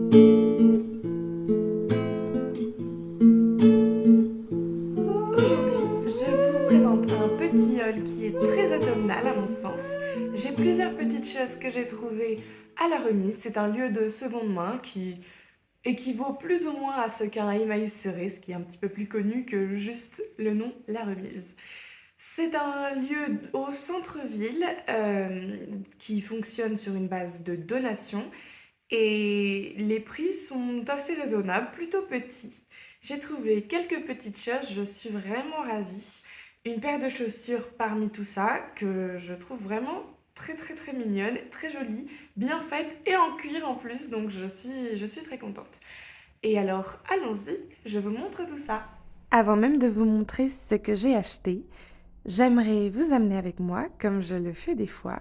Aujourd'hui, je vous présente un petit haul qui est très automnal à mon sens. J'ai plusieurs petites choses que j'ai trouvées à la remise. C'est un lieu de seconde main qui équivaut plus ou moins à ce qu'un Emmaüs serait, ce qui est un petit peu plus connu que juste le nom La Remise. C'est un lieu au centre-ville qui fonctionne sur une base de donation et les prix sont assez raisonnables, plutôt petits. J'ai trouvé quelques petites choses, je suis vraiment ravie. Une paire de chaussures parmi tout ça que je trouve vraiment très mignonne, très jolie, bien faite et en cuir en plus, donc je suis très contente. Et alors, allons-y, je vous montre tout ça. Avant même de vous montrer ce que j'ai acheté, j'aimerais vous amener avec moi, comme je le fais des fois,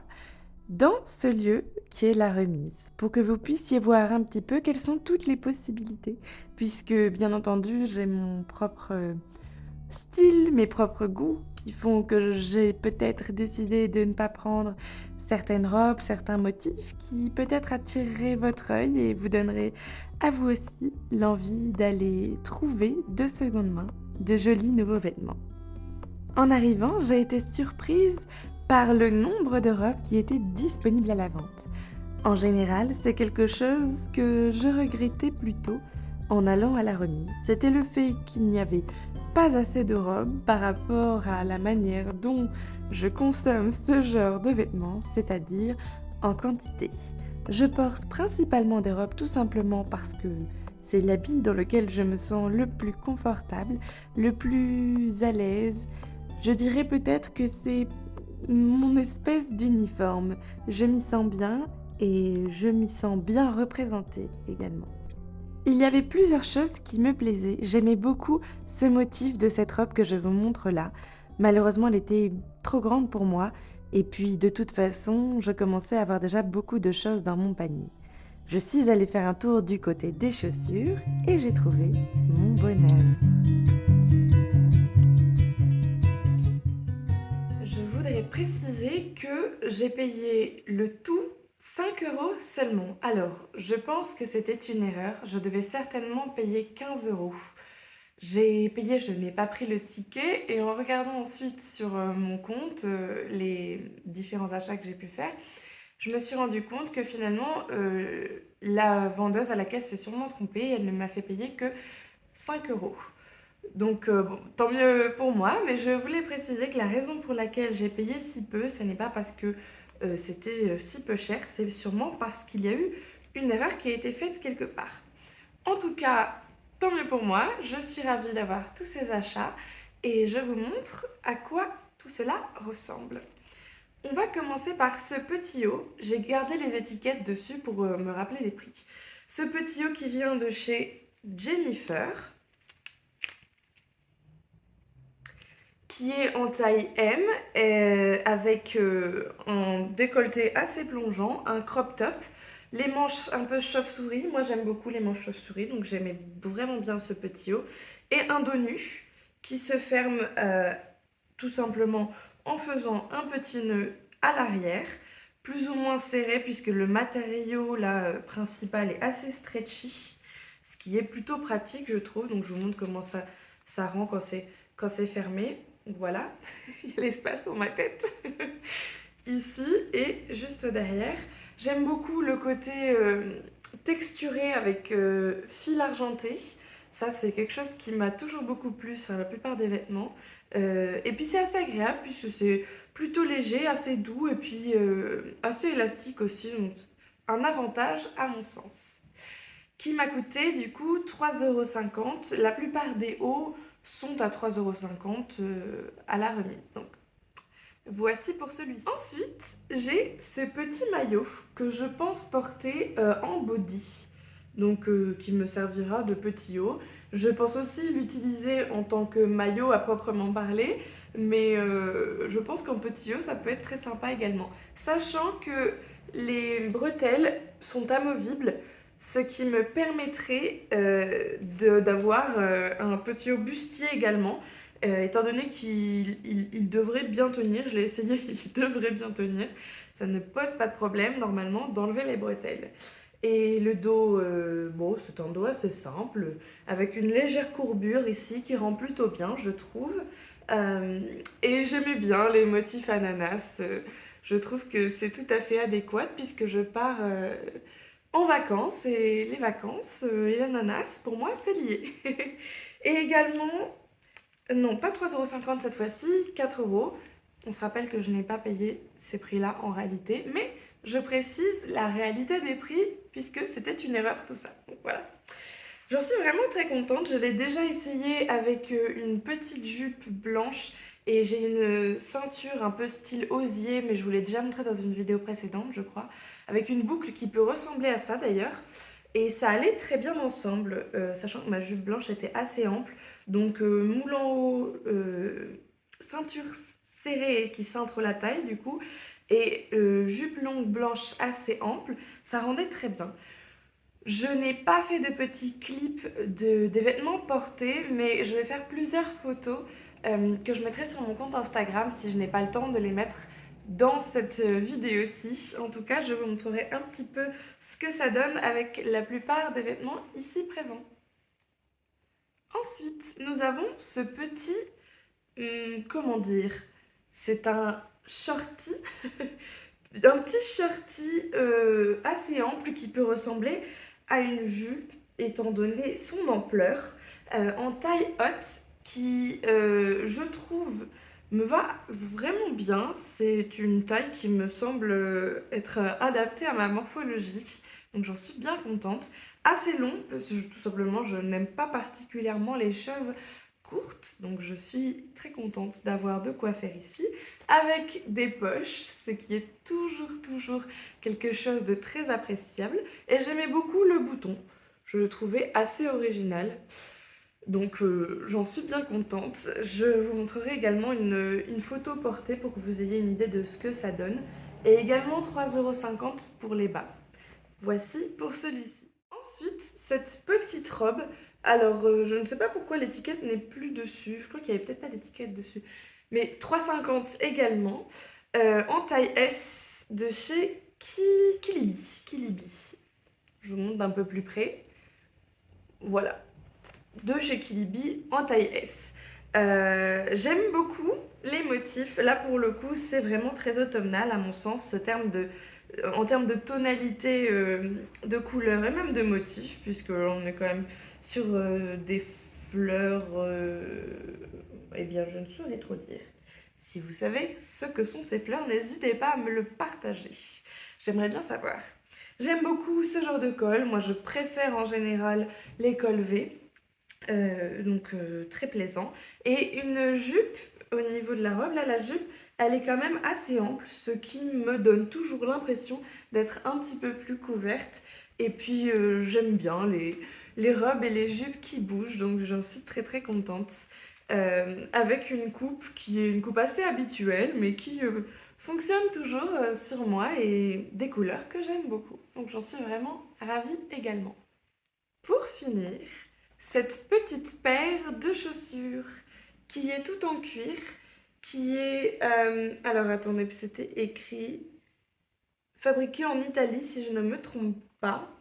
dans ce lieu qui est la remise, pour que vous puissiez voir un petit peu quelles sont toutes les possibilités, puisque bien entendu j'ai mon propre style, mes propres goûts qui font que j'ai peut-être décidé de ne pas prendre certaines robes, certains motifs qui peut-être attireraient votre œil et vous donneraient à vous aussi l'envie d'aller trouver de seconde main de jolis nouveaux vêtements. En arrivant, j'ai été surprise par le nombre de robes qui étaient disponibles à la vente. En général, c'est quelque chose que je regrettais plutôt en allant à la remise. C'était le fait qu'il n'y avait pas assez de robes par rapport à la manière dont je consomme ce genre de vêtements, c'est-à-dire en quantité. Je porte principalement des robes tout simplement parce que c'est l'habit dans lequel je me sens le plus confortable, le plus à l'aise. Je dirais peut-être que c'est mon espèce d'uniforme. Je m'y sens bien et je m'y sens bien représentée également. Il y avait plusieurs choses qui me plaisaient. J'aimais beaucoup ce motif de cette robe que je vous montre là. Malheureusement, elle était trop grande pour moi et puis de toute façon, je commençais à avoir déjà beaucoup de choses dans mon panier. Je suis allée faire un tour du côté des chaussures et j'ai trouvé mon bonheur. Je voudrais préciser que j'ai payé le tout 5 euros seulement. Alors, je pense que c'était une erreur. Je devais certainement payer 15 euros. J'ai payé, je n'ai pas pris le ticket et en regardant ensuite sur mon compte les différents achats que j'ai pu faire, je me suis rendu compte que finalement la vendeuse à la caisse s'est sûrement trompée. Elle ne m'a fait payer que 5 euros. Donc, bon, tant mieux pour moi, mais je voulais préciser que la raison pour laquelle j'ai payé si peu, ce n'est pas parce que c'était si peu cher, c'est sûrement parce qu'il y a eu une erreur qui a été faite quelque part. En tout cas, tant mieux pour moi, je suis ravie d'avoir tous ces achats et je vous montre à quoi tout cela ressemble. On va commencer par ce petit haut. J'ai gardé les étiquettes dessus pour me rappeler les prix. Ce petit haut qui vient de chez Jennifer, qui est en taille M, avec un décolleté assez plongeant, un crop top, les manches un peu chauve-souris. Moi j'aime beaucoup les manches chauve-souris, donc j'aimais vraiment bien ce petit haut. Et un dos nu qui se ferme tout simplement en faisant un petit nœud à l'arrière, plus ou moins serré puisque le matériau là, principal est assez stretchy, ce qui est plutôt pratique je trouve. Donc je vous montre comment ça rend quand c'est fermé. Voilà, il y a l'espace pour ma tête. Ici et juste derrière. J'aime beaucoup le côté texturé avec fil argenté. Ça, c'est quelque chose qui m'a toujours beaucoup plu sur la plupart des vêtements. Et puis c'est assez agréable puisque c'est plutôt léger, assez doux et puis assez élastique aussi. Donc un avantage à mon sens. Qui m'a coûté du coup 3,50 €. La plupart des hauts sont à 3,50 € à la remise. Donc voici pour celui-ci. Ensuite, j'ai ce petit maillot que je pense porter en body, donc qui me servira de petit haut. Je pense aussi l'utiliser en tant que maillot à proprement parler, mais je pense qu'en petit haut, ça peut être très sympa également. Sachant que les bretelles sont amovibles, ce qui me permettrait d'avoir un petit haut bustier également. Étant donné qu'il devrait bien tenir, je l'ai essayé, il devrait bien tenir, ça ne pose pas de problème normalement d'enlever les bretelles. Et le dos, bon, c'est un dos assez simple, avec une légère courbure ici qui rend plutôt bien, je trouve. Euh, et j'aimais bien les motifs ananas. Je trouve que c'est tout à fait adéquat puisque je pars en vacances et les vacances et l'ananas, pour moi, c'est lié. Et également, non, pas 3,50 € cette fois-ci, 4 euros. On se rappelle que je n'ai pas payé ces prix-là en réalité, mais je précise la réalité des prix puisque c'était une erreur tout ça. Donc voilà. J'en suis vraiment très contente. Je l'ai déjà essayé avec une petite jupe blanche et j'ai une ceinture un peu style osier, mais je vous l'ai déjà montré dans une vidéo précédente, je crois, avec une boucle qui peut ressembler à ça d'ailleurs. Et ça allait très bien ensemble, sachant que ma jupe blanche était assez ample. Donc moule en haut, ceinture serrée qui cintre la taille du coup, et jupe longue blanche assez ample, ça rendait très bien. Je n'ai pas fait de petits clips des vêtements portés, mais je vais faire plusieurs photos que je mettrai sur mon compte Instagram si je n'ai pas le temps de les mettre dans cette vidéo-ci. En tout cas, je vous montrerai un petit peu ce que ça donne avec la plupart des vêtements ici présents. Ensuite, nous avons ce petit, comment dire, c'est un shorty, un petit shorty assez ample qui peut ressembler à une jupe étant donné son ampleur, en taille haute qui, je trouve, me va vraiment bien. C'est une taille qui me semble être adaptée à ma morphologie, donc j'en suis bien contente. Assez long, parce que tout simplement je n'aime pas particulièrement les choses courtes, donc je suis très contente d'avoir de quoi faire ici, avec des poches, ce qui est toujours quelque chose de très appréciable. Et j'aimais beaucoup le bouton, je le trouvais assez original. Donc j'en suis bien contente. Je vous montrerai également une photo portée pour que vous ayez une idée de ce que ça donne. Et également 3,50 € pour les bas. Voici pour celui-ci. Ensuite, cette petite robe. Alors, je ne sais pas pourquoi l'étiquette n'est plus dessus. Je crois qu'il n'y avait peut-être pas d'étiquette dessus. Mais 3,50 € également. En taille S de chez Kilibi. Je vous montre d'un peu plus près. Voilà. De chez Kilibi en taille S. J'aime beaucoup les motifs. Là, pour le coup, c'est vraiment très automnal, à mon sens, en termes de tonalité, de couleur et même de motifs, puisqu'on est quand même sur des fleurs. Eh bien, je ne saurais trop dire. Si vous savez ce que sont ces fleurs, n'hésitez pas à me le partager. J'aimerais bien savoir. J'aime beaucoup ce genre de col. Moi, je préfère en général les cols V. Donc très plaisant. Et une jupe au niveau de la robe, là la jupe, elle est quand même assez ample, ce qui me donne toujours l'impression d'être un petit peu plus couverte. Et puis j'aime bien les robes et les jupes qui bougent, donc j'en suis très contente. Avec une coupe qui est une coupe assez habituelle, mais qui fonctionne toujours sur moi et des couleurs que j'aime beaucoup. Donc j'en suis vraiment ravie également. Pour finir, cette petite paire de chaussures qui est tout en cuir, qui est... alors attendez, c'était écrit fabriqué en Italie si je ne me trompe pas.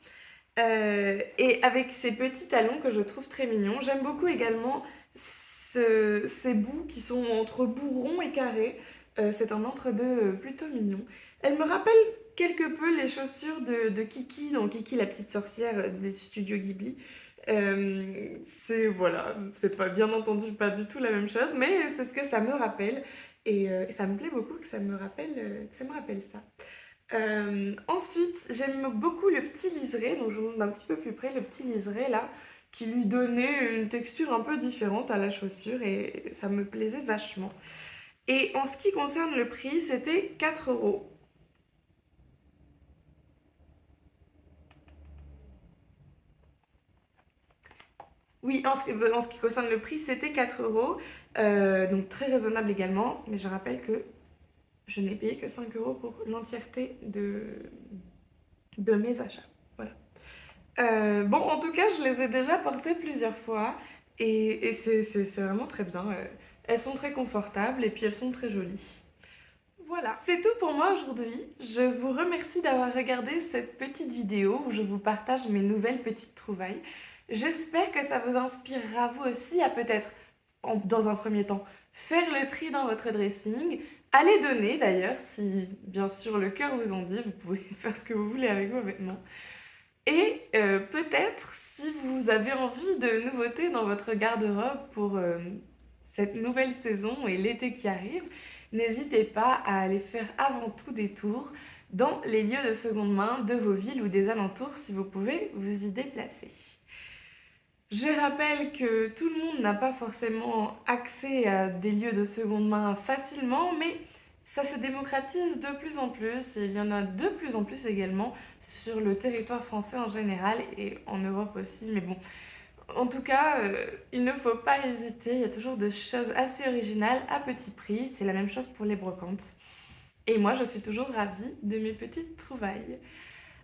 Et avec ces petits talons que je trouve très mignons. J'aime beaucoup également ces bouts qui sont entre bouts ronds et carrés. C'est un entre-deux plutôt mignon. Elle me rappelle quelque peu les chaussures de Kiki, dans Kiki la petite sorcière des studios Ghibli. C'est voilà, c'est pas bien entendu pas du tout la même chose, mais c'est ce que ça me rappelle. Et ça me plaît beaucoup que ça me rappelle ça. Ensuite, j'aime beaucoup le petit liseré, donc je vous montre un petit peu plus près le petit liseré là, qui lui donnait une texture un peu différente à la chaussure et ça me plaisait vachement. Et en ce qui concerne le prix, c'était 4 euros. Oui, en ce qui concerne le prix, c'était 4 euros, donc très raisonnable également, mais je rappelle que je n'ai payé que 5 euros pour l'entièreté de mes achats. Voilà. Bon, en tout cas, je les ai déjà portées plusieurs fois et c'est vraiment très bien. Elles sont très confortables et puis elles sont très jolies. Voilà, c'est tout pour moi aujourd'hui. Je vous remercie d'avoir regardé cette petite vidéo où je vous partage mes nouvelles petites trouvailles. J'espère que ça vous inspirera vous aussi à peut-être, dans un premier temps, faire le tri dans votre dressing, à les donner d'ailleurs, si bien sûr le cœur vous en dit, vous pouvez faire ce que vous voulez avec vos vêtements. Et peut-être, si vous avez envie de nouveautés dans votre garde-robe pour cette nouvelle saison et l'été qui arrive, n'hésitez pas à aller faire avant tout des tours dans les lieux de seconde main de vos villes ou des alentours si vous pouvez vous y déplacer. Je rappelle que tout le monde n'a pas forcément accès à des lieux de seconde main facilement, mais ça se démocratise de plus en plus et il y en a de plus en plus également sur le territoire français en général et en Europe aussi. Mais bon, en tout cas, il ne faut pas hésiter, il y a toujours des choses assez originales à petit prix. C'est la même chose pour les brocantes. Et moi, je suis toujours ravie de mes petites trouvailles.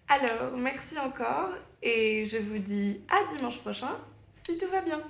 Alors, merci encore et je vous dis à dimanche prochain si tout va bien.